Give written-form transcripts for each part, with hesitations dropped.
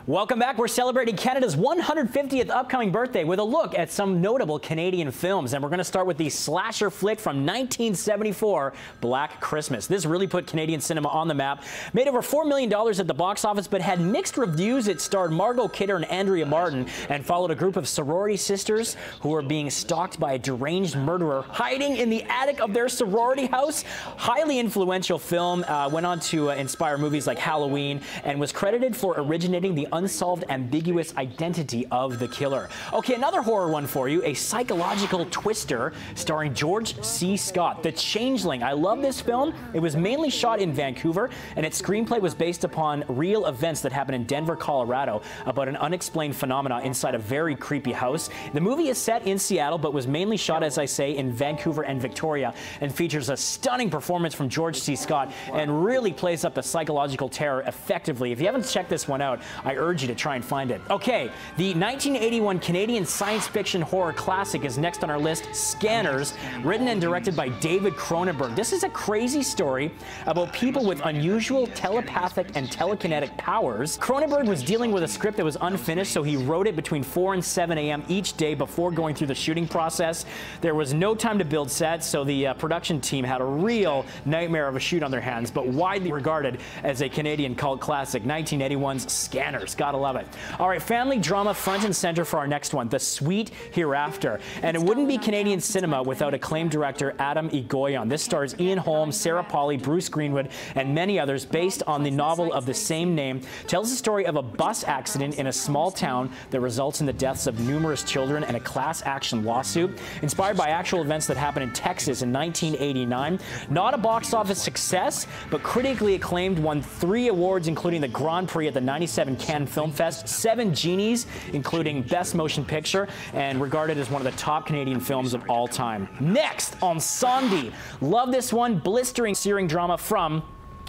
Welcome back. We're celebrating Canada's 150th upcoming birthday with a look at some notable Canadian films. And we're going to start with the slasher flick from 1974, Black Christmas. This really put Canadian cinema on the map. Made over $4 million at the box office, but had mixed reviews. It starred Margot Kidder and Andrea Martin and followed a group of sorority sisters who were being stalked by a deranged murderer hiding in the attic of their sorority house. Highly influential film, went on to inspire movies like Halloween and was credited for originating the unsolved ambiguous identity of the killer. Okay, another horror one for you, a psychological twister starring George C. Scott, The Changeling. I love this film. It was mainly shot in Vancouver, and its screenplay was based upon real events that happened in Denver, Colorado, about an unexplained phenomena inside a very creepy house. The movie is set in Seattle, but was mainly shot, as I say, in Vancouver and Victoria, and features a stunning performance from George C. Scott, and really plays up the psychological terror effectively. If you haven't checked this one out, I urge you to try and find it. Okay, the 1981 Canadian science fiction horror classic is next on our list, Scanners, written and directed by David Cronenberg. This is a crazy story about people with unusual telepathic and telekinetic powers. Cronenberg was dealing with a script that was unfinished, so he wrote it between 4 and 7 a.m. each day before going through the shooting process. There was no time to build sets, so the production team had a real nightmare of a shoot on their hands, but widely regarded as a Canadian cult classic, 1981's Scanners. Gotta love it. All right, family drama front and center for our next one, The Sweet Hereafter. And it wouldn't be Canadian cinema without acclaimed director Adam Egoyan. This stars Ian Holm, Sarah Polley, Bruce Greenwood, and many others, based on the novel of the same name. Tells the story of a bus accident in a small town that results in the deaths of numerous children and a class action lawsuit. Inspired by actual events that happened in Texas in 1989. Not a box office success, but critically acclaimed, won 3 awards, including the Grand Prix at the 97 Cannes Film Fest, 7 Genies, including Best Motion Picture, and regarded as one of the top Canadian films of all time. Next on Sondhi Love, this one, blistering, searing drama from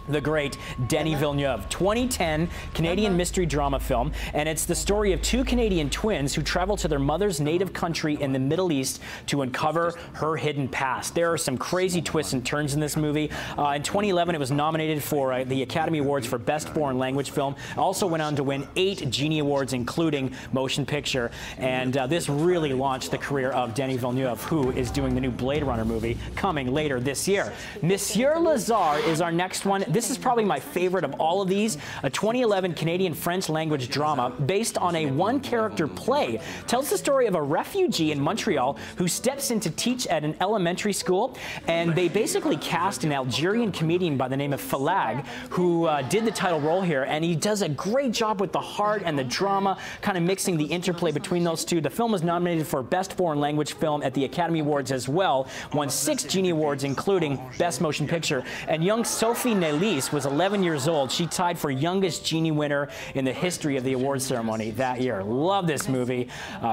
the great Denis Villeneuve. 2010 Canadian mystery drama film, and it's the story of 2 Canadian twins who travel to their mother's native country in the Middle East to uncover her hidden past. There are some crazy twists and turns in this movie. In 2011, it was nominated for the Academy Awards for Best Foreign Language Film. Also went on to win 8 Genie Awards, including Motion Picture. And this really launched the career of Denis Villeneuve, who is doing the new Blade Runner movie coming later this year. Monsieur Lazhar is our next one. This is probably my favorite of all of these. A 2011 Canadian French language drama based on a one-character play. Tells the story of a refugee in Montreal who steps in to teach at an elementary school, and they basically cast an Algerian comedian by the name of Falag, who did the title role here, and he does a great job with the heart and the drama, kind of mixing the interplay between those two. The film was nominated for Best Foreign Language Film at the Academy Awards as well, won 6 Genie Awards, including Best Motion Picture, and young Sophie Nelly was 11 years old. She tied for youngest Genie winner in the history of the awards ceremony that year. Love this movie.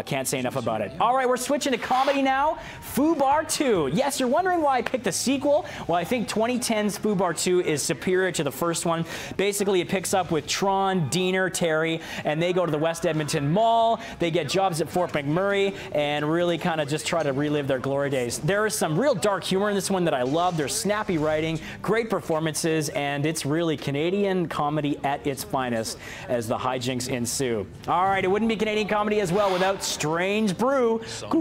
Can't say enough about it. All right, we're switching to comedy now. Fubar 2. Yes, you're wondering why I picked the sequel. Well, I think 2010's Fubar 2 is superior to the first one. Basically, it picks up with Tron, Diener, Terry, and they go to the West Edmonton Mall. They get jobs at Fort McMurray and really kind of just try to relive their glory days. There is some real dark humor in this one that I love. There's snappy writing, great performances, and it's really Canadian comedy at its finest as the hijinks ensue. All right, it wouldn't be Canadian comedy as well without Strange Brew. The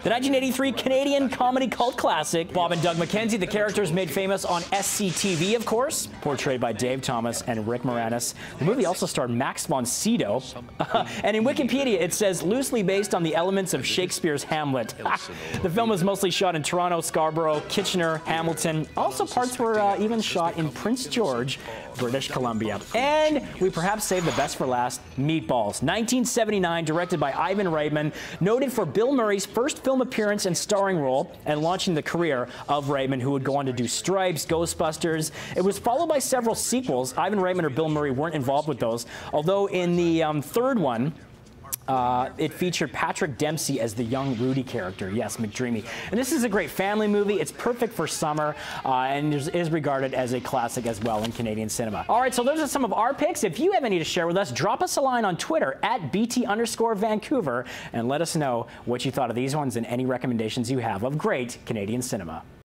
1983 Canadian comedy cult classic. Bob and Doug McKenzie, the characters made famous on SCTV, of course, portrayed by Dave Thomas and Rick Moranis. The movie also starred Max von Sydow, and in Wikipedia it says loosely based on the elements of Shakespeare's Hamlet. The film was mostly shot in Toronto, Scarborough, Kitchener, Hamilton. Also, parts were even shot in Prince George, British Columbia. And we perhaps saved the best for last, Meatballs. 1979, directed by Ivan Reitman, noted for Bill Murray's first film appearance and starring role, and launching the career of Reitman, who would go on to do Stripes, Ghostbusters. It was followed by several sequels. Ivan Reitman or Bill Murray weren't involved with those, although in the third one, it featured Patrick Dempsey as the young Rudy character. Yes, McDreamy. And this is a great family movie. It's perfect for summer and is regarded as a classic as well in Canadian cinema. All right, so those are some of our picks. If you have any to share with us, drop us a line on Twitter at BT_Vancouver and let us know what you thought of these ones and any recommendations you have of great Canadian cinema.